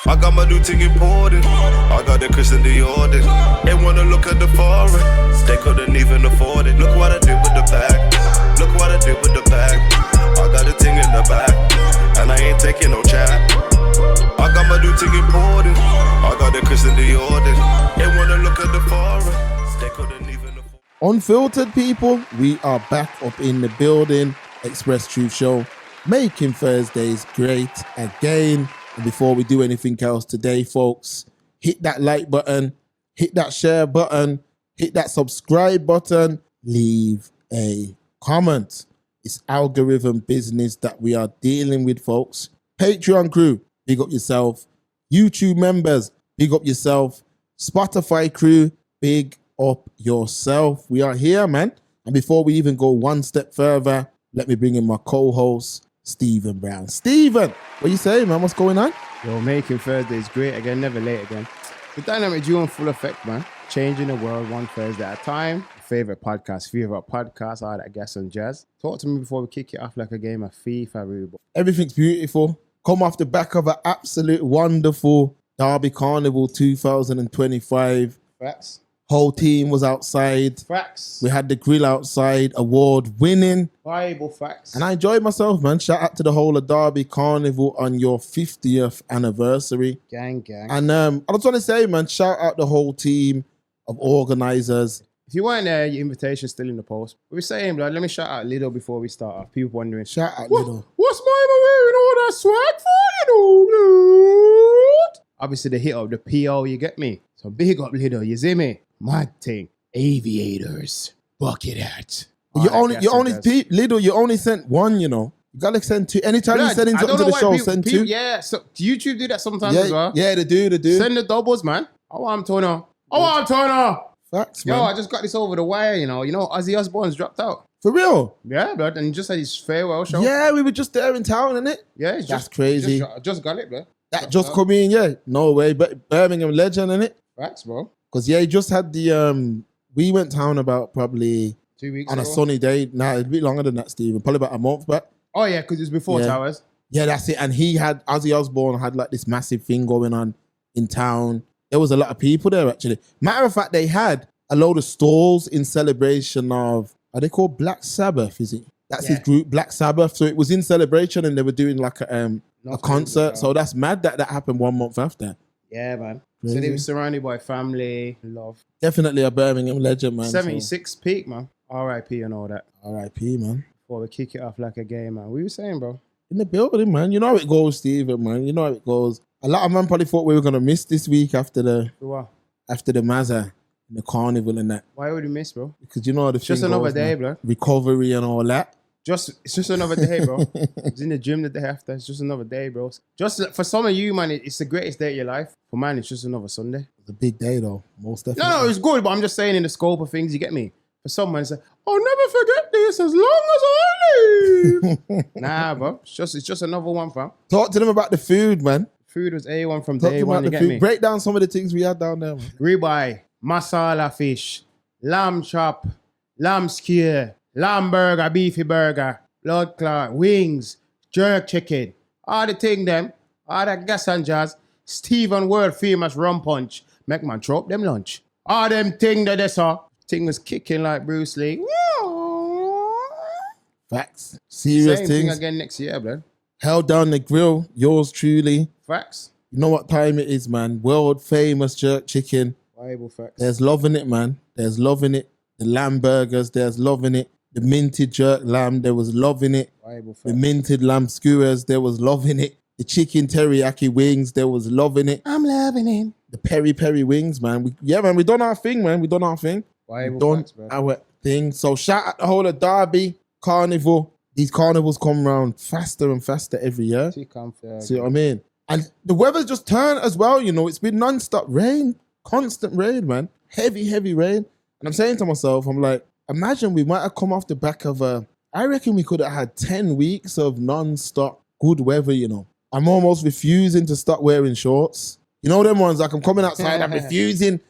I got my new thing imported. I got the Christian Dior. They wanna look at the foreign. They couldn't even afford it. Look what I did with the bag. Look what I did with the bag. I got a thing in the back, and I ain't taking no chat. I got my new thing imported. I got the Christian Dior. They wanna look at the foreign. They couldn't even afford. Unfiltered people, we are back up in the building. Express Truth Show, making Thursdays great again. And before we do anything else today, folks, hit that like button, hit that share button, hit that subscribe button, leave a comment. It's algorithm business that we are dealing with, folks. Patreon crew, big up yourself. YouTube members, big up yourself. Spotify crew, big up yourself. We are here, man. And before we even go one step further, let me bring in my co-host, Stephen Brown. Stephen, what you saying, man? What's going on? Yo, making Thursdays great again, never late again. The dynamic duo in full effect, man. Changing the world one Thursday at a time. Favorite podcast, all that gas and jazz. Talk to me before we kick it off like a game of FIFA, Rubo. Everything's beautiful. Come off the back of an absolute wonderful Derby Carnival 2025. Facts. Whole team was outside. Facts. We had the grill outside, award winning. Bible facts. And I enjoyed myself, man. Shout out to the whole of Derby Carnival on your 50th anniversary. Gang. And I just want to say, man, shout out the whole team of organisers. If you weren't there, your invitation's still in the post. We were saying, blood, let me shout out Lido before we start off. People wondering. Shout out Lido. What's my wearing all that swag for, you know, blood? Obviously, the hit up, the PO, you get me? So big up Lido, you see me? My thing. Aviators. Bucket hats. You only sent one, you know. You gotta send two. Anytime you send something to the show, send two. Yeah, so do YouTube do that sometimes as well? Yeah, they do. Send the doubles, man. I want Turner. Facts, man. Yo, I just got this over the wire, you know. You know, Ozzy Osbourne's dropped out. For real? Yeah, blood. And he just had his farewell show. Yeah, we were just there in town, innit? Yeah, that's crazy. Just got it, blood. That just come in, yeah. No way. But Birmingham legend, innit? Facts, bro. Because, yeah, he just had the... we went town about probably... 2 weeks on ago. A sunny day. Nah, it'd be longer than that, Stephen. Probably about a month back. Oh, yeah, because it was before Towers. Yeah, that's it. And Ozzy Osbourne had like this massive thing going on in town. There was a lot of people there, actually. Matter of fact, they had a load of stalls in celebration of... Are they called Black Sabbath, is it? That's his group, Black Sabbath. So it was in celebration and they were doing like a concert. So that's mad that happened 1 month after. Yeah, man. Crazy. So they were surrounded by family, love. Definitely a Birmingham legend, man. 76 peak, man. R.I.P. and all that. R.I.P., man. Before we kick it off like a game, man. What were you saying, bro? In the building, man. You know how it goes, Stephen, man. You know how it goes. A lot of men probably thought we were going to miss this week after the Mazza and the carnival and that. Why would we miss, bro? Because you know the just another day, bro. Recovery and all that. It's just another day, bro. It's in the gym the day after. It's just another day, bro. Just for some of you, man, it's the greatest day of your life. For man, it's just another Sunday. It's a big day, though. Most definitely. No, it's good, but I'm just saying in the scope of things, you get me? For someone, it's like, I'll never forget this as long as I live. Nah, bro. It's just another one, fam. Talk to them about the food, man. Food was A1 from Talk day one, you get me? Break down some of the things we had down there, man. Ribeye, masala fish, lamb chop, lamb skewer, lamb burger, beefy burger, blood clot, wings, jerk chicken, all the thing them, all that gas and jazz, Stephen World famous rum punch, make man throw up them lunch. All them thing that they saw, thing was kicking like Bruce Lee. Facts. Serious Same things. thing again next year, blood. Held down the grill, yours truly. Facts. You know what time it is, man. World famous jerk chicken. Bible facts. There's loving it, man. There's loving it. The lamb burgers, there's loving it. The minted jerk lamb, there was loving it. Bible facts. The minted lamb skewers, there was loving it. The chicken teriyaki wings, there was loving it. I'm loving it. The peri wings, man. We done our thing, man. We done our thing. Bible facts, bro. Our thing. So shout out the whole of Derby Carnival. These carnivals come around faster and faster every year. See what I mean? And the weather's just turned as well, you know. It's been non-stop rain, constant rain, man. Heavy rain. And I'm saying to myself, I'm like, imagine we might have come off the back of I reckon we could have had 10 weeks of non-stop good weather, you know. I'm almost refusing to stop wearing shorts. You know them ones, like I'm coming outside, I'm refusing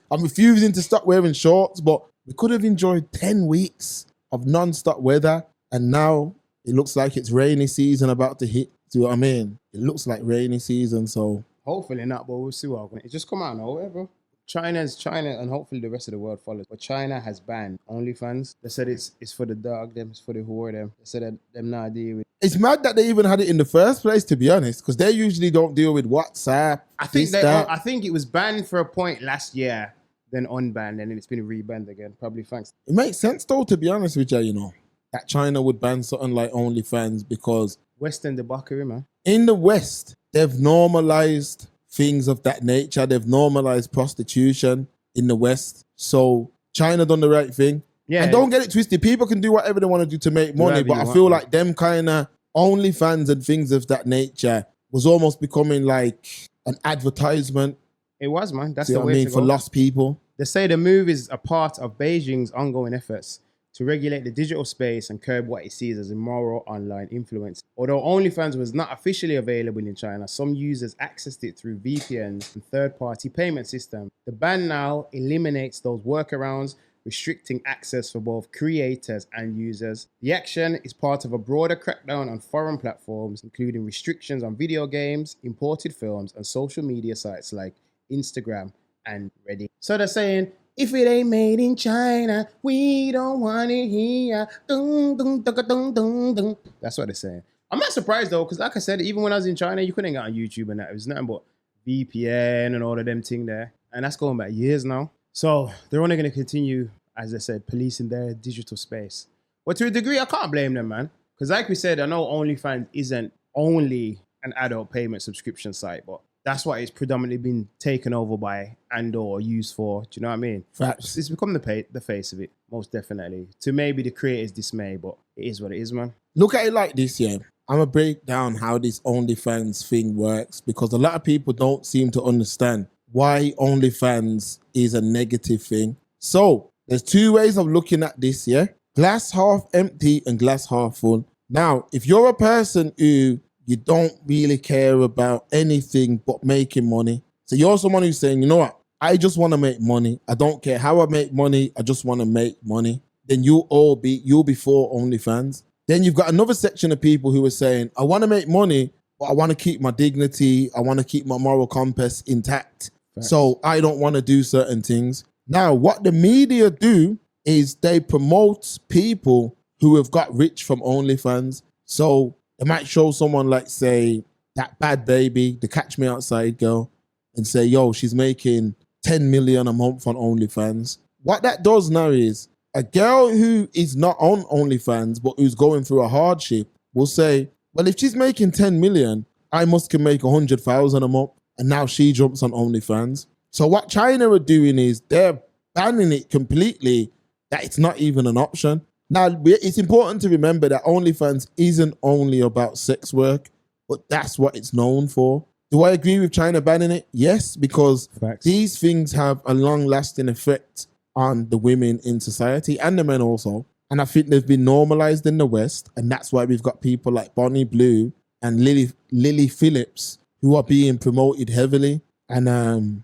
to stop wearing shorts, but we could have enjoyed 10 weeks of non-stop weather, and now it looks like it's rainy season about to hit. See what I mean? It looks like rainy season, so Hopefully not, but we'll see what happens. It just come out of nowhere, bro. China's China, and hopefully the rest of the world follows. But China has banned OnlyFans. They said it's for the dog, them, it's for the whore, them. They said that them not deal with. It's mad that they even had it in the first place, to be honest, because they usually don't deal with WhatsApp. I think it was banned for a point last year, then unbanned, and then it's been rebanned again. Probably thanks. It makes sense though, to be honest with you, you know, that China would ban something like OnlyFans because Western debauchery, man. in the West, they've normalized things of that nature. They've normalized prostitution in the West. So China done the right thing. Yeah. And don't get it twisted. People can do whatever they want to do to make money, but I feel like them kind of OnlyFans and things of that nature was almost becoming like an advertisement. It was, man. That's See the what way I mean? to For go. lost people. They say the move is a part of Beijing's ongoing efforts to regulate the digital space and curb what it sees as immoral online influence. Although OnlyFans was not officially available in China, some users accessed it through VPNs and third-party payment systems. The ban now eliminates those workarounds, restricting access for both creators and users. The action is part of a broader crackdown on foreign platforms, including restrictions on video games, imported films, and social media sites like Instagram and Reddit. So they're saying, if it ain't made in China, we don't want it here. Dun, dun, dun, dun, dun, dun. That's what they're saying. I'm not surprised though, because like I said, even when I was in China, you couldn't get on YouTube and that. It was nothing but VPN and all of them thing there. And that's going back years now. So they're only going to continue, as I said, policing their digital space. But to a degree, I can't blame them, man. Because like we said, I know OnlyFans isn't only an adult payment subscription site, but that's what it's predominantly been taken over by and or used for. Do you know what I mean? Facts. It's become the face of it, most definitely. To maybe the creator's dismay, but it is what it is, man. Look at it like this, yeah. I'm going to break down how this OnlyFans thing works because a lot of people don't seem to understand why OnlyFans is a negative thing. So there's two ways of looking at this, yeah? Glass half empty and glass half full. Now, if you're a person who you don't really care about anything but making money, so you're someone who's saying, you know what, I just want to make money. I don't care how I make money. I just want to make money. Then you'll be for OnlyFans. Then you've got another section of people who are saying, I want to make money, but I want to keep my dignity. I want to keep my moral compass intact. Right. So I don't want to do certain things. Now, what the media do is they promote people who have got rich from OnlyFans. So they might show someone like, say, that bad baby, the Catch Me Outside girl, and say, yo, she's making 10 million a month on OnlyFans. What that does now is a girl who is not on OnlyFans, but who's going through a hardship will say, well, if she's making 10 million, I must can make 100,000 a month. And now she jumps on OnlyFans. So what China are doing is they're banning it completely, that it's not even an option. Now, it's important to remember that OnlyFans isn't only about sex work, but that's what it's known for. Do I agree with China banning it? Yes, because Facts. These things have a long-lasting effect on the women in society and the men also. And I think they've been normalized in the West, and that's why we've got people like Bonnie Blue and Lily Phillips who are being promoted heavily. And and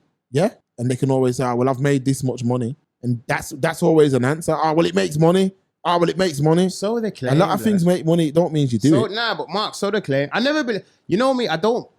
they can always say, oh, well, I've made this much money. And that's always an answer. Oh, well, it makes money. Oh, well, it makes money. So they claim. A lot of things make money. It don't mean you do it. Nah, but Mark, so they claim. I never believe. You know me,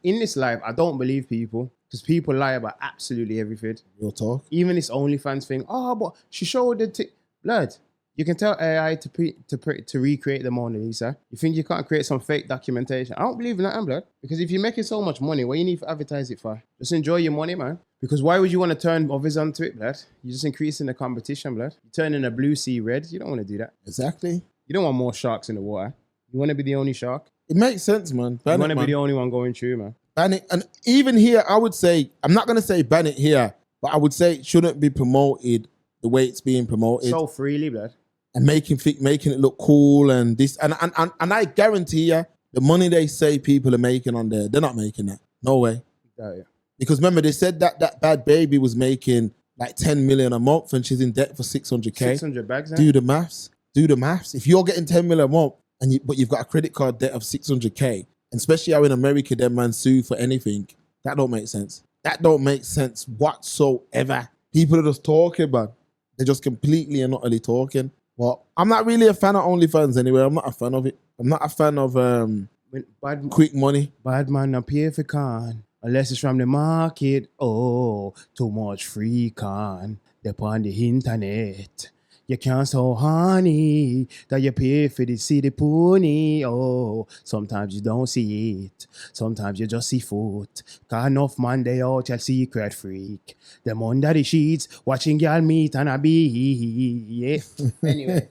in this life, I don't believe people. Because people lie about absolutely everything. Real talk. Even this OnlyFans thing. Oh, but she showed the blood. You can tell AI to recreate the Mona Lisa. You think you can't create some fake documentation? I don't believe in that, blood. Because if you're making so much money, what you need to advertise it for? Just enjoy your money, man. Because why would you want to turn others onto it, blood? You're just increasing the competition, blood. You're turning a blue sea red. You don't want to do that. Exactly. You don't want more sharks in the water. You want to be the only shark. It makes sense, man. You want to be the only one going through, man. Ban it. And even here, I would say, I'm not going to say ban it here, but I would say it shouldn't be promoted the way it's being promoted. So freely, blood. And making it look cool and this. And I guarantee you, the money they say people are making on there, they're not making that. No way. Oh, yeah. Because remember, they said that bad baby was making like 10 million a month and she's in debt for 600K. 600 bags, Do the maths. If you're getting 10 million a month, but you've got a credit card debt of 600K, and especially how in America, them man sue for anything, that don't make sense. That don't make sense whatsoever. People are just talking, man. They're just completely and utterly talking. Well, I'm not really a fan of OnlyFans anyway. I'm not a fan of it. I'm not a fan of quick money. Bad man appear for con. Unless it's from the market. Oh, too much free con. They're on the internet. You can't so honey that you pay for the city pony. Oh, sometimes you don't see it. Sometimes you just see foot. Got enough man they out your secret freak. Them under the sheets watching girl meet and a bee. Yeah. Anyway.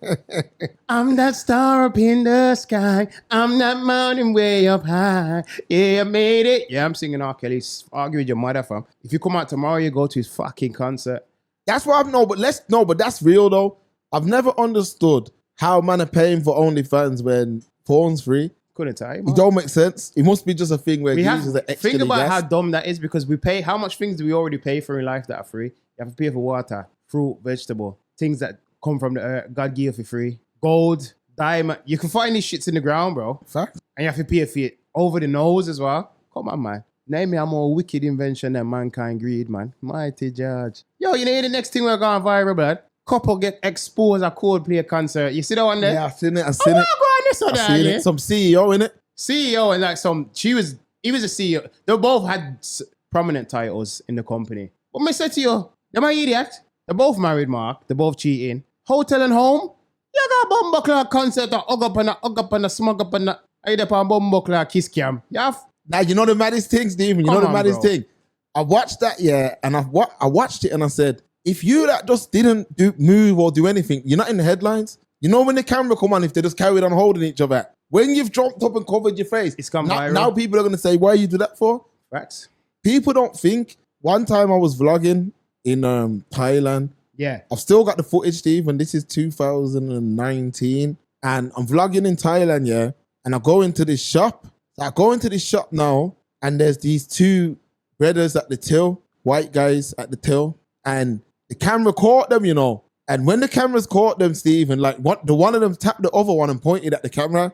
I'm that star up in the sky. I'm that mountain way up high. Yeah, I made it. Yeah, I'm singing R. Kelly. Argue with your mother, fam. If you come out tomorrow, you go to his fucking concert. That's what I've but that's real though. I've never understood how man are paying for OnlyFans when porn's free. Couldn't tell you, It man. don't make sense. It must be just a thing where We have users are to extra. think about gas. how dumb that is because we pay. How much things do we already pay for in life that are free? You have to pay for water, fruit, vegetable, things that come from the earth. God give you for free. Gold, diamond. You can find these shits in the ground, bro. Fact. And you have to pay for it over the nose as well. Come on, man. Name me a more wicked invention than mankind greed, man. Mighty judge. Yo, you know the next thing we're going viral, blood? Couple get exposed at Coldplay concert. You see that one there? Yeah, I've seen it. I've seen it. Some CEO in it. CEO and like he was a CEO. They both had prominent titles in the company. What I say to you, them are idiot. They're both married, Mark. They're both cheating. Hotel and home. You got a bumbuckler concert or hug up and a smug up and a I up on bumbuckler kiss cam. You have Now you know the maddest thing, Stephen. You Come know the on, maddest bro. thing. I watched that, yeah, and I watched it and I said, if you that just didn't move or do anything, you're not in the headlines. You know when the camera come on, if they just carried on holding each other. When you've jumped up and covered your face, It's gone now, viral. now people are going to say, why you do that for? facts. People don't think. One time I was vlogging in Thailand. Yeah. I've still got the footage, Steve, and this is 2019. And I'm vlogging in Thailand, yeah. And I go into this shop. So I go into this shop now, and there's these two brothers at the till, white guys at the till, and the camera caught them, you know. And when the cameras caught them, Steve, and like the one of them tapped the other one and pointed at the camera.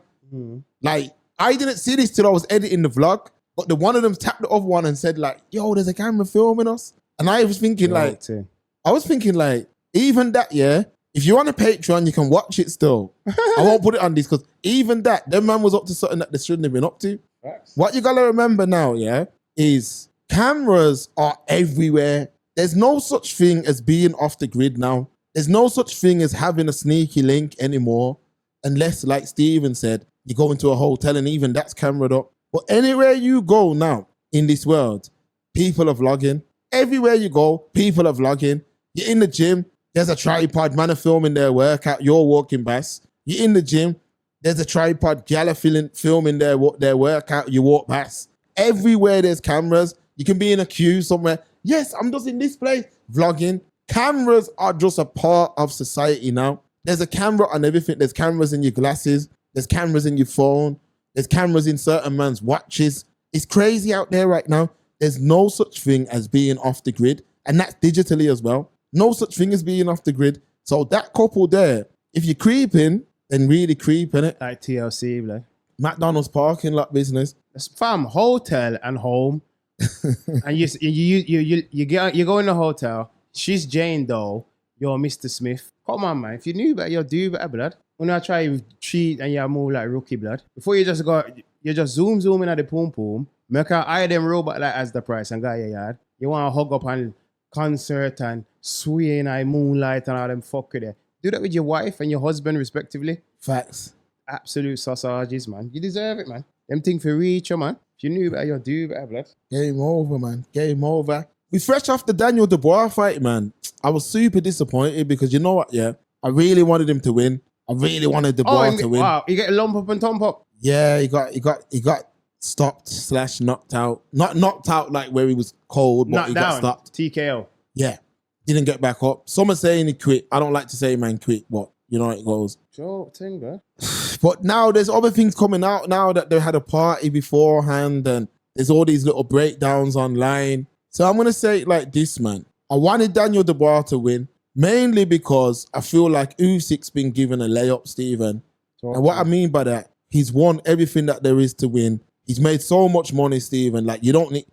Like, I didn't see this till I was editing the vlog, but the one of them tapped the other one and said like, yo, there's a camera filming us. And I was thinking like, even that, yeah, if you're on a Patreon, you can watch it still. I won't put it on this because even that, them man was up to something that they shouldn't have been up to. Facts. What you gotta remember now, yeah, is cameras are everywhere. There's no such thing as being off the grid now. There's no such thing as having a sneaky link anymore. Unless, like Steven said, you go into a hotel and even that's cameraed up. But anywhere you go now in this world, people are vlogging. Everywhere you go, people are vlogging. You're in the gym, there's a tripod, man are filming their workout, you're walking past. You're in the gym, there's a tripod, gal are filming their workout, you walk past. Everywhere there's cameras. You can be in a queue somewhere. Yes, I'm just in this place, vlogging. Cameras are just a part of society now. There's a camera on everything. There's cameras in your glasses. There's cameras in your phone. There's cameras in certain man's watches. It's crazy out there right now. There's no such thing as being off the grid. And that's digitally as well. No such thing as being off the grid. So that couple there, if you're creeping, then really creep, innit? Like TLC, like. McDonald's parking lot business. It's fam, hotel and home. And you go in the hotel. She's Jane Doe. You're Mr. Smith. Come on, man. If you knew better, you do better, blood. When I try to cheat and you're more like rookie, blood. Before you just zoom in at the poom. Make a hire them robot like as the price and go your yard. You want to hug up and concert and sway in a moonlight and all them fuck with it. Do that with your wife and your husband respectively. Facts. Absolute sausages, man. You deserve it, man. Them things for reach you, man. If you knew better, you do better, blood. Game over, man. Game over. We fresh off the Daniel Dubois fight, man. I was super disappointed because you know what, yeah? I really wanted him to win. I really wanted Dubois to win. Wow, you get a lump up and thump up. Yeah, he got stopped / knocked out. Not knocked out like where he was cold, but Knocked he down. got stopped. TKO. Yeah. Didn't get back up. Some are saying he quit. I don't like to say man quit, but you know how it goes. Sure thing, bro. But now there's other things coming out now that they had a party beforehand and there's all these little breakdowns online. So I'm going to say it like this, man. I wanted Daniel Dubois to win, mainly because I feel like Usyk's been given a layup, Stephen. And what I mean by that, he's won everything that there is to win. He's made so much money, Stephen. Like, you don't need...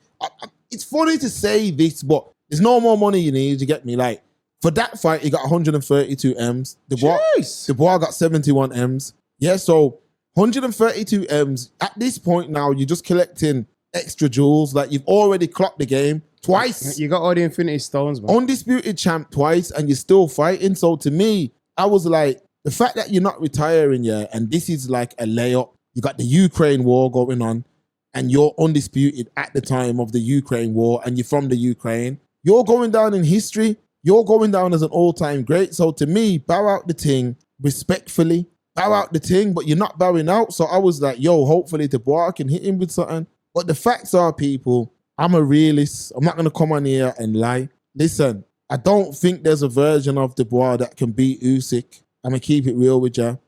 it's funny to say this, but there's no more money you need, you get me? Like, for that fight, he got 132 M's. Dubois got 71 M's. Yeah, so 132 M's. At this point now, you're just collecting extra jewels. Like, you've already clocked the game twice. You got all the Infinity Stones, man. Undisputed champ twice, and you're still fighting. So to me, I was like, the fact that you're not retiring, yeah, and this is like a layup. You got the Ukraine war going on, and you're undisputed at the time of the Ukraine war, and you're from the Ukraine. You're going down in history. You're going down as an all-time great. So to me, bow out the thing respectfully. Bow out the thing, but you're not bowing out. So I was like, yo, hopefully Dubois can hit him with something. But the facts are, people, I'm a realist. I'm not going to come on here and lie. Listen, I don't think there's a version of Dubois that can beat Usyk. I'm going to keep it real with you.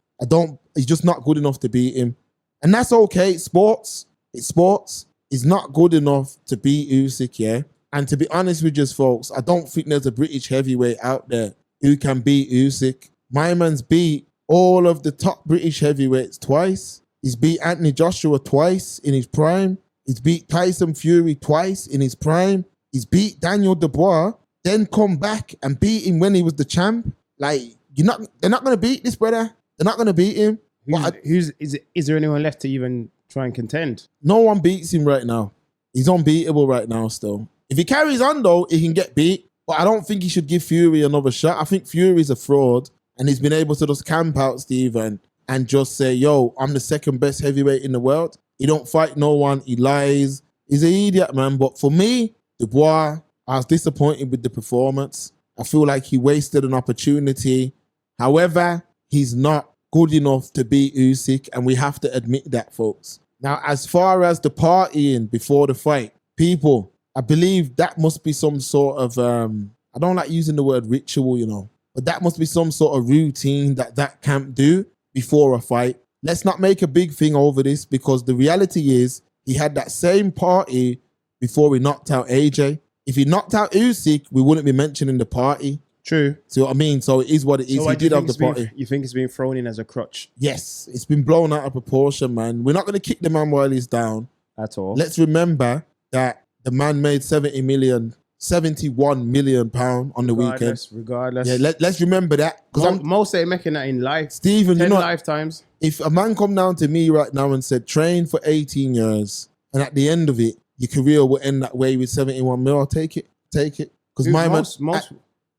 He's just not good enough to beat him. And that's okay. It's sports. He's not good enough to beat Usyk, yeah? And to be honest with you, folks, I don't think there's a British heavyweight out there who can beat Usyk. My man's beat all of the top British heavyweights twice. He's beat Anthony Joshua twice in his prime. He's beat Tyson Fury twice in his prime. He's beat Daniel Dubois, then come back and beat him when he was the champ. Like, they're not going to beat this brother. They're not going to beat him. Is there anyone left to even try and contend? No one beats him right now. He's unbeatable right now still. If he carries on though, he can get beat. But I don't think he should give Fury another shot. I think Fury's a fraud. And he's been able to just camp out, Stephen, and just say, yo, I'm the second best heavyweight in the world. He don't fight no one. He lies. He's an idiot, man. But for me, Dubois, I was disappointed with the performance. I feel like he wasted an opportunity. However, he's not good enough to beat Usyk, and we have to admit that, folks. Now, as far as the partying before the fight, people, I believe that must be some sort of, I don't like using the word ritual, you know, but that must be some sort of routine that camp do before a fight. Let's not make a big thing over this, because the reality is he had that same party before he knocked out AJ. If he knocked out Usyk, we wouldn't be mentioning the party. True. See what I mean? So it is what it is. So he did have the party. You think it's been thrown in as a crutch? Yes, it's been blown out of proportion, man. We're not going to kick the man while he's down. At all. Let's remember that the man made 71 million pound on the weekend. Regardless. Yeah, let's remember that. Because most are making that in life. Stephen, 10 lifetimes. If a man come down to me right now and said, train for 18 years, and at the end of it, your career will end that way with 71 mil, I'll take it. Because my man,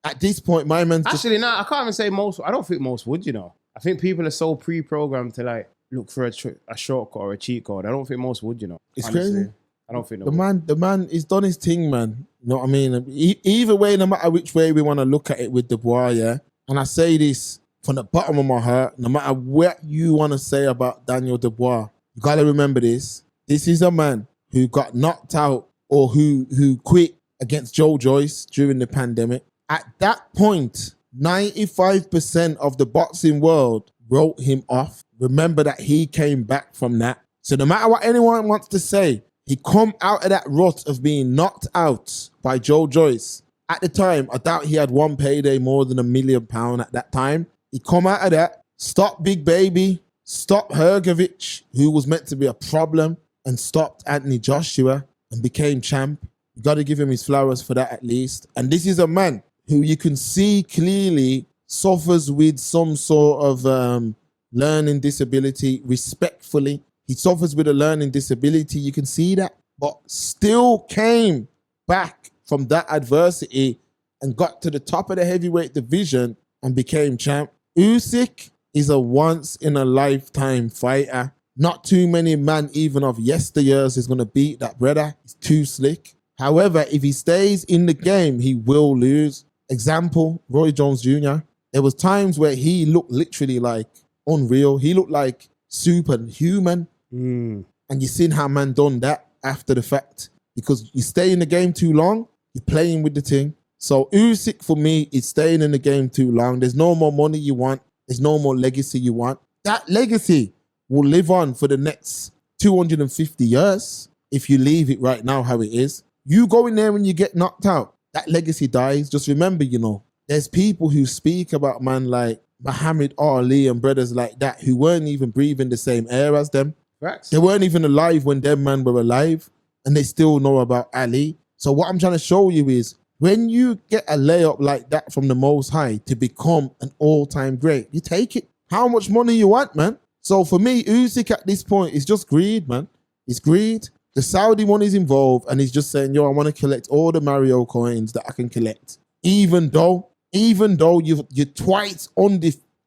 at this point, my man's actually, I can't even say most. I don't think most would, you know. I think people are so pre-programmed to like look for a shortcut or a cheat code. I don't think most would, you know. It's honestly. crazy. I don't think the man, he's done his thing, man. You know what I mean? Either way, no matter which way we want to look at it with Dubois, yeah. And I say this from the bottom of my heart, no matter what you want to say about Daniel Dubois, you got to remember this. This is a man who got knocked out or who quit against Joe Joyce during the pandemic. At that point, 95% of the boxing world wrote him off. Remember that he came back from that. So no matter what anyone wants to say, he come out of that rut of being knocked out by Joe Joyce. At the time, I doubt he had one payday more than £1 million at that time. He come out of that, stopped Big Baby, stopped Hrgovic, who was meant to be a problem, and stopped Anthony Joshua and became champ. You got to give him his flowers for that at least. And this is a man who you can see clearly suffers with some sort of learning disability, respectfully. He suffers with a learning disability. You can see that, but still came back from that adversity and got to the top of the heavyweight division and became champ. Usyk is a once-in-a-lifetime fighter. Not too many men, even of yesteryears, is going to beat that brother. He's too slick. However, if he stays in the game, he will lose. Example, Roy Jones Jr. There was times where he looked literally like unreal. He looked like superhuman. And you seen how man done that after the fact. Because you stay in the game too long, you're playing with the thing. So Usyk for me is staying in the game too long. There's no more money you want. There's no more legacy you want. That legacy will live on for the next 250 years if you leave it right now how it is. You go in there and you get knocked out, that legacy dies. Just remember, you know, there's people who speak about man like Muhammad Ali and brothers like that who weren't even breathing the same air as them. Facts. They weren't even alive when them men were alive, and they still know about Ali. So what I'm trying to show you is when you get a layup like that from the Most High to become an all-time great, you take it. How much money you want, man? So for me, Usyk at this point is just greed, man. It's greed. The Saudi money's involved, and he's just saying, yo, I want to collect all the Mario coins that I can collect. Even though you're twice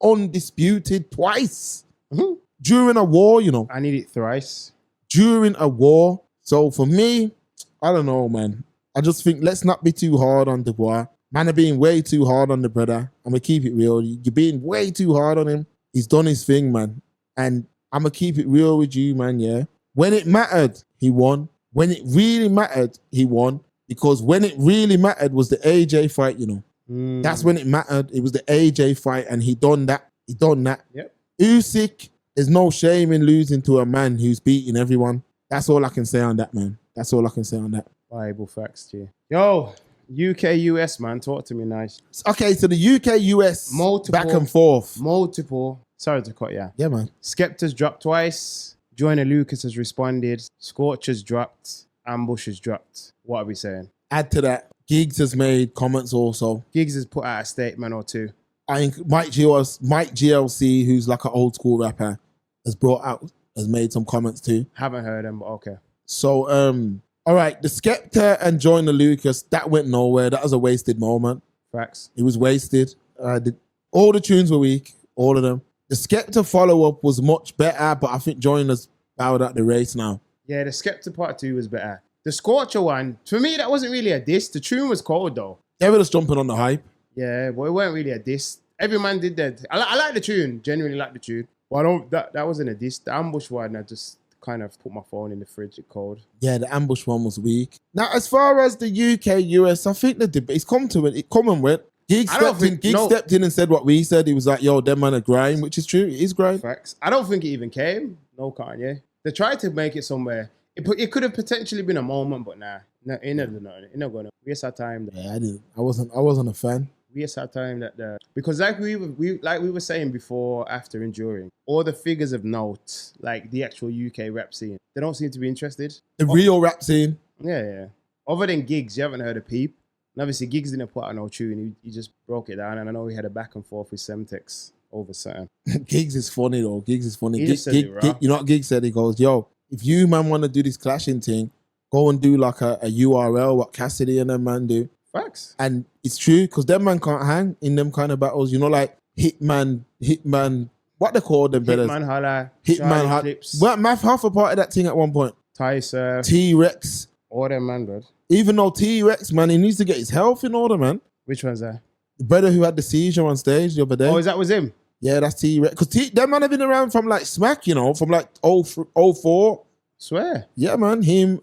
undisputed twice during a war, you know. I need it thrice. During a war. So for me, I don't know, man. I just think let's not be too hard on Dubois. Man are being way too hard on the brother. I'm going to keep it real. You're being way too hard on him. He's done his thing, man. And I'm going to keep it real with you, man, yeah. When it mattered, he won. When it really mattered, he won. Because when it really mattered was the AJ fight, you know. That's when it mattered. It was the AJ fight, and he done that. Yep. Usyk, there's no shame in losing to a man who's beating everyone. That's all I can say on that, man. That's all I can say on that. Bible facts, G. Yo, UK, US, man. Talk to me nice. Okay, so the UK, US, back and forth. Sorry to cut you. Yeah, man. Skepta's dropped twice. Joyner Lucas has responded. Scorch has dropped. Ambush has dropped. What are we saying? Add to that, Giggs has made comments also. Giggs has put out a statement or two. I think Mike GLC, who's like an old school rapper, has made some comments too. Haven't heard him, but okay. So, all right, the Skepta and Joyner Lucas, that went nowhere. That was a wasted moment. Facts. It was wasted. All the tunes were weak, all of them. The Skepta follow-up was much better, but I think Joyner's bowed out the race now. Yeah, the Skepta part 2 was better. The Scorcher one, for me, that wasn't really a diss. The tune was cold, though. They were just jumping on the hype. Yeah, but it weren't really a diss. Every man did that. I like the tune, genuinely like the tune. But that wasn't a diss. The Ambush one, I just kind of put my phone in the fridge, it cold. Yeah, the Ambush one was weak. Now, as far as the UK, US, I think the debate's come to it. It come and went. Giggs stepped in and said what we said. He was like, yo, them man are grime, which is true. It is grime. Facts. I don't think it even came. No Kanye. They tried to make it somewhere. It could have potentially been a moment, but nah. No, it's not going to waste our time. Yeah, I wasn't a fan. Waste our time because like we were saying before, after and during, all the figures of note, like the actual UK rap scene, they don't seem to be interested. The real rap scene. Yeah. Other than Giggs, you haven't heard of Peep. And obviously, Giggs didn't put out no tune. He just broke it down. And I know he had a back and forth with Semtex over something. Giggs is funny, though. Giggs is funny. He just said it raw. You know what Giggs said? He goes, yo, if you, man, want to do this clashing thing, go and do like a URL, what Cassidy and them man do. Facts. And it's true, because them man can't hang in them kind of battles. You know, like Hitman, what they call them brothers? Hitman Holla. Hitman Holla. Well, Math half a part of that thing at one point. Tyser. T-Rex. All them man, bro. Even though T-Rex, man, he needs to get his health in order, man. Which one's that? The brother who had the seizure on stage the other day. Oh, that was him? Yeah, that's T-Rex. Because them man have been around from like Smack, you know, from like 04. Swear. Yeah, man. Him,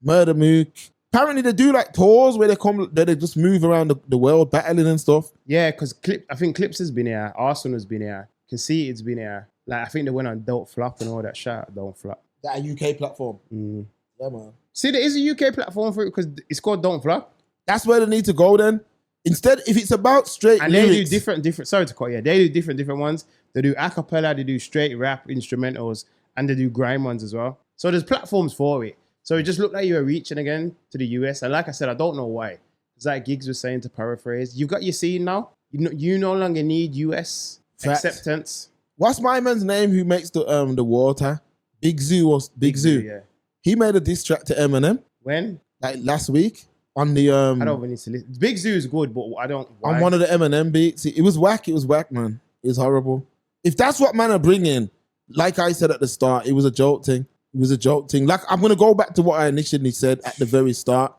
Murder Mook. Apparently they do like tours where they just move around the world battling and stuff. Yeah, because I think Clips has been here. Arsenal has been here. Conceited's been here. Like, I think they went on Don't Flop and all that shit. Don't Flop. That a UK platform. Yeah, man. See, there is a UK platform for it because it's called Don't Flop. That's where they need to go then. Instead, if it's about straight and lyrics. they do different, sorry to cut you, they do different ones. They do a cappella, they do straight rap instrumentals, and they do grime ones as well. So there's platforms for it. So it just looked like you were reaching again to the US. And like I said, I don't know why. It's like Giggs was saying, to paraphrase, you've got your scene now. You no longer need US acceptance. What's my man's name who makes the water? Big Zoo. Yeah. He made a diss track to Eminem. When? Like last week. On the I don't even need to listen. Big Zoo is good, but I don't. Why? On one of the Eminem beats. It was whack, man. It was horrible. If that's what man are bringing, like I said at the start, it was a joke thing. Like, I'm going to go back to what I initially said at the very start.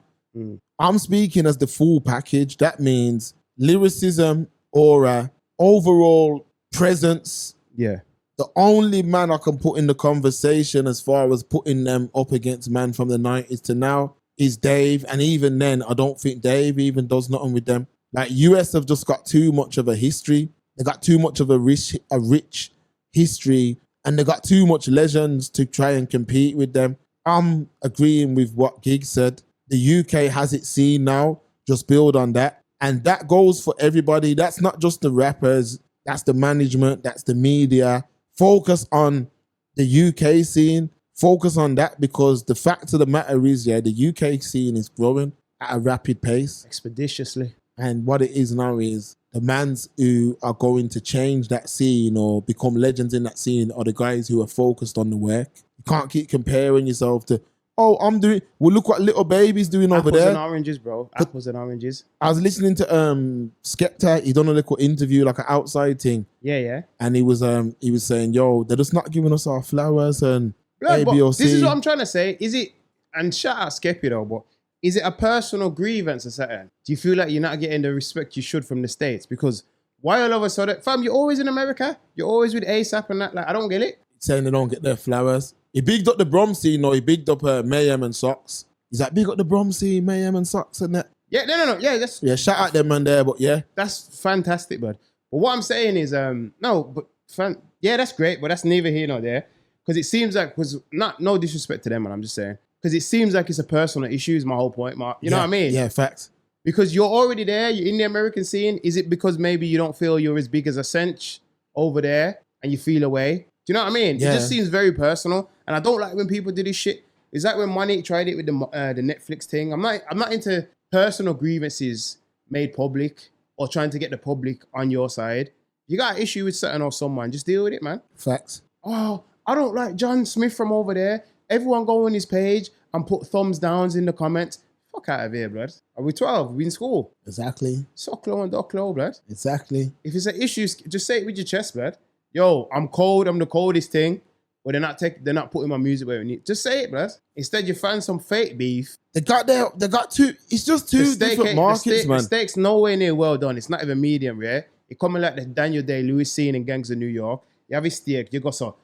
I'm speaking as the full package. That means lyricism, aura, overall presence. Yeah. The only man I can put in the conversation as far as putting them up against man from the 90s to now is Dave. And even then, I don't think Dave even does nothing with them. Like, US have just got too much of a history. They got too much of a rich history. And they got too much legends to try and compete with them. I'm agreeing with what Giggs said. The UK has its scene now. Just build on that. And that goes for everybody. That's not just the rappers. That's the management. That's the media. Focus on the UK scene. Focus on that, because the fact of the matter is, yeah, the UK scene is growing at a rapid pace. Expeditiously. And what it is now is the mans who are going to change that scene or become legends in that scene are the guys who are focused on the work. You can't keep comparing yourself to oh, well, look what little baby's doing over Apples there. and oranges, bro. Apples and oranges. I was listening to Skepta. He done a little interview, like an outside thing. Yeah. And he was saying, yo, they're just not giving us our flowers and Blood, A, but B, or C. this is what I'm trying to say. Is it, and shout out Skepta though, but is it a personal grievance or something? Do you feel like you're not getting the respect you should from the States? Because why all of a sudden, fam, you're always in America. You're always with ASAP and that. Like, I don't get it. Saying they don't get their flowers. He bigged up the Brom scene, or he bigged up Mayhem and Socks. He's like, big up the Brom scene, Mayhem and Socks and that. Yeah, no. Yeah, shout out them man there, but yeah. That's fantastic, bud. But what I'm saying is, that's great, but that's neither here nor there. Because it seems like, no disrespect to them, man, I'm just saying. Because it seems like it's a personal issue is my whole point, Mark. You know what I mean? Yeah, facts. Because you're already there, you're in the American scene. Is it because maybe you don't feel you're as big as a cinch over there and you feel away? Do you know what I mean? Yeah. It just seems very personal. And I don't like when people do this shit. It's like when Monique tried it with the Netflix thing. I'm not into personal grievances made public or trying to get the public on your side. You got an issue with something or someone, just deal with it, man. Facts. Oh, I don't like John Smith from over there. Everyone go on his page and put thumbs downs in the comments. Fuck out of here, blood. Are we 12? We in school. Exactly. Sock low and dock low, blood. Exactly. If it's an issue, just say it with your chest, blood. Yo, I'm cold. I'm the coldest thing. But they're not putting my music where it needs. Just say it, blood. Instead, you find some fake beef. They got two. It's just two different markets, man. The steak's nowhere near well done. It's not even medium, yeah? It coming like the Daniel Day-Lewis scene in Gangs of New York. You have a steak, you got some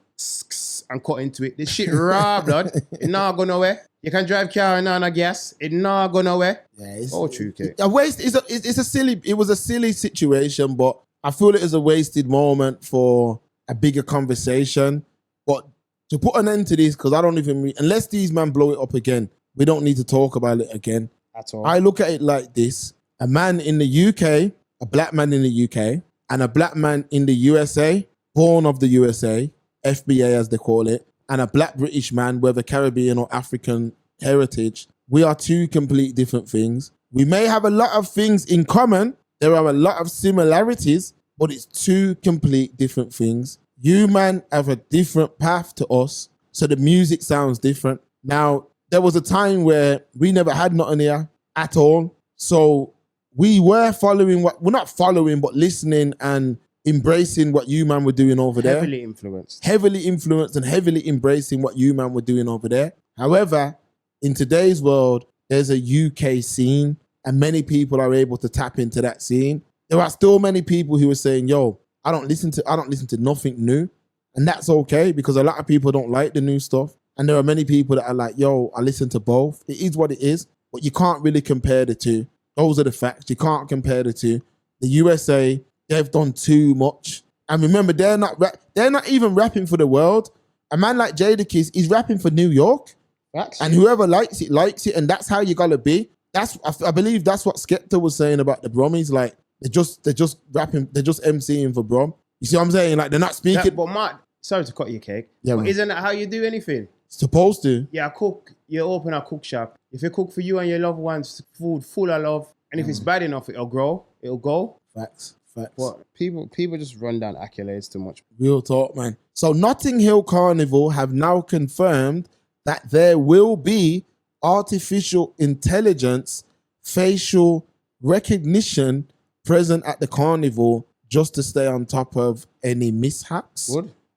and cut into it. This shit raw, blood. It not go nowhere. You can drive car and not gas. It not go nowhere. Yeah, it's true, Kate. A waste. It was a silly situation, but I feel it is a wasted moment for a bigger conversation. But to put an end to this, because I don't even unless these men blow it up again, we don't need to talk about it again. At all. I look at it like this: a man in the UK, a black man in the UK, and a black man in the USA, born of the USA, FBA as they call it, and a black British man, whether Caribbean or African heritage. We are two complete different things. We may have a lot of things in common. There are a lot of similarities, but it's two complete different things. You, man, have a different path to us, so the music sounds different. Now, there was a time where we never had Notting Hill at all, so we were following we're not following, but listening and embracing what you, man, were doing over there. Heavily influenced And heavily embracing what you, man, were doing over there. However, in today's world, there's a UK scene, and many people are able to tap into that scene. There are still many people who are saying, yo, I don't listen to nothing new. And that's okay, because a lot of people don't like the new stuff. And there are many people that are like, yo, I listen to both. It is what it is, but you can't really compare the two. Those are the facts. You can't compare the two. The USA, they've done too much. And remember, they're not even rapping for the world. A man like Jadakiss, he's rapping for New York. Facts. And whoever likes it, and that's how you gotta be. I believe that's what Skepta was saying about the Brummies. Like, they're just rapping, they're just MCing for Brom. You see what I'm saying? Like, they're not speaking. But Mark, sorry to cut your cake. Yeah, but man. isn't that how you do anything? Supposed to. Yeah, cook. You open a cook shop. If you cook for you and your loved ones, food full of love, and if it's bad enough, it'll grow. It'll go. Facts. But people just run down accolades too much. Real talk, man. So Notting Hill Carnival have now confirmed that there will be artificial intelligence facial recognition present at the carnival, just to stay on top of any mishaps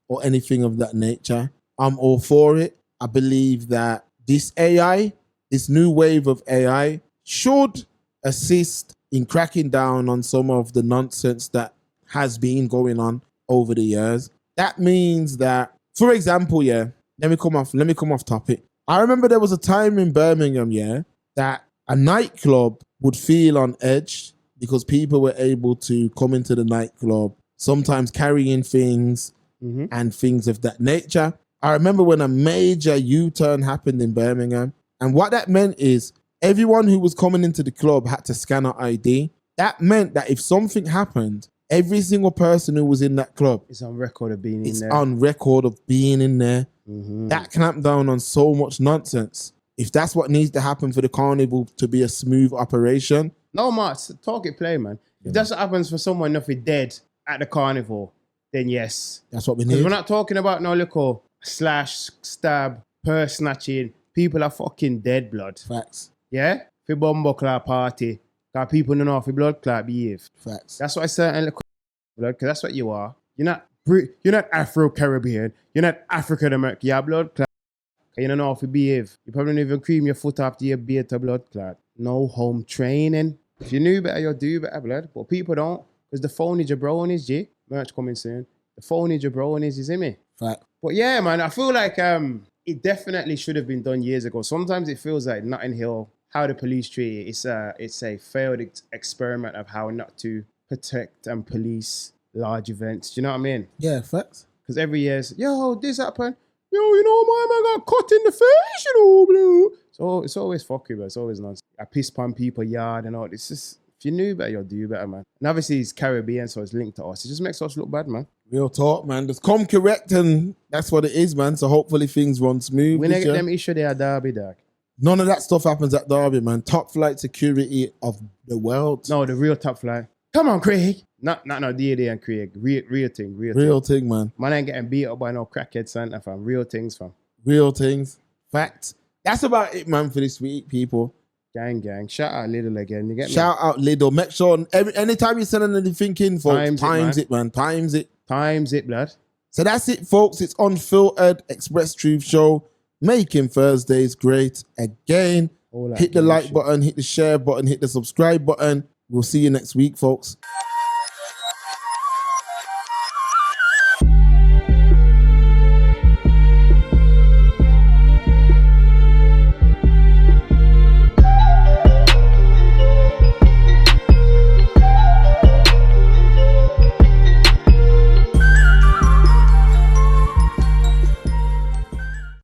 or anything of that nature. I'm all for it. I believe that this new wave of AI should assist in cracking down on some of the nonsense that has been going on over the years. That means that, for example, let me come off topic. I remember there was a time in Birmingham, that a nightclub would feel on edge because people were able to come into the nightclub, sometimes carrying things and things of that nature. I remember when a major U-turn happened in Birmingham, and what that meant is everyone who was coming into the club had to scan an ID. That meant that if something happened, every single person who was in that club is on record of being in there. It's on record of being in there. That clamped down on so much nonsense. If that's what needs to happen for the carnival to be a smooth operation. No, Mark, talk it play, man. If that's what happens for someone nothing dead at the carnival, then yes. That's what we need. We're not talking about no little slash, stab, purse snatching, people are fucking dead, blood. Facts. Yeah? For bumbo clot party. Because people don't know how for blood clot behave. Facts. That's why certain blood, because that's what you are. You're not Afro-Caribbean. You're not African-American. You're blood clot. You don't know how to behave. You probably don't even cream your foot after your beta blood clot. No home training. If you knew better, you'll do better, blood. But people don't. Because the phone is your brownies, G. Merch coming soon. The phone is your brownies, you see me? Fact. But yeah, man, I feel like it definitely should have been done years ago. Sometimes it feels like Notting Hill, how the police treat it, it's a failed experiment of how not to protect and police large events. Do you know what I mean? Yeah, facts. Because every year, yo, this happened. Yo, you know, my man got cut in the face, you know, bro. So it's always fucky, but it's always nonsense. I piss pan people yard and all. It's just, if you knew better, you'll do better, man. And obviously it's Caribbean, so it's linked to us. It just makes us look bad, man. Real talk, man. Just come correct, and that's what it is, man. So hopefully things run smooth. When they get them issue, they are Derby, dog. None of that stuff happens at Derby, man. Top flight security of the world. No, the real top flight. Come on, Craig. Not no D.A.D. and Craig. Real thing. Real thing, man. Man ain't getting beat up by no crackhead Santa, fam. Real things, fam. Real things. Facts. That's about it, man, for this week, people. Gang. Shout out Lidl again. You get me? Shout out Lidl. Make sure anytime you're sending anything in, folks, times it, man. Times it. Times it, blood. So that's it, folks. It's Unfiltered Express Truth Show. Making Thursdays great again. Hit the like button, hit the share button, hit the subscribe button. We'll see you next week, folks.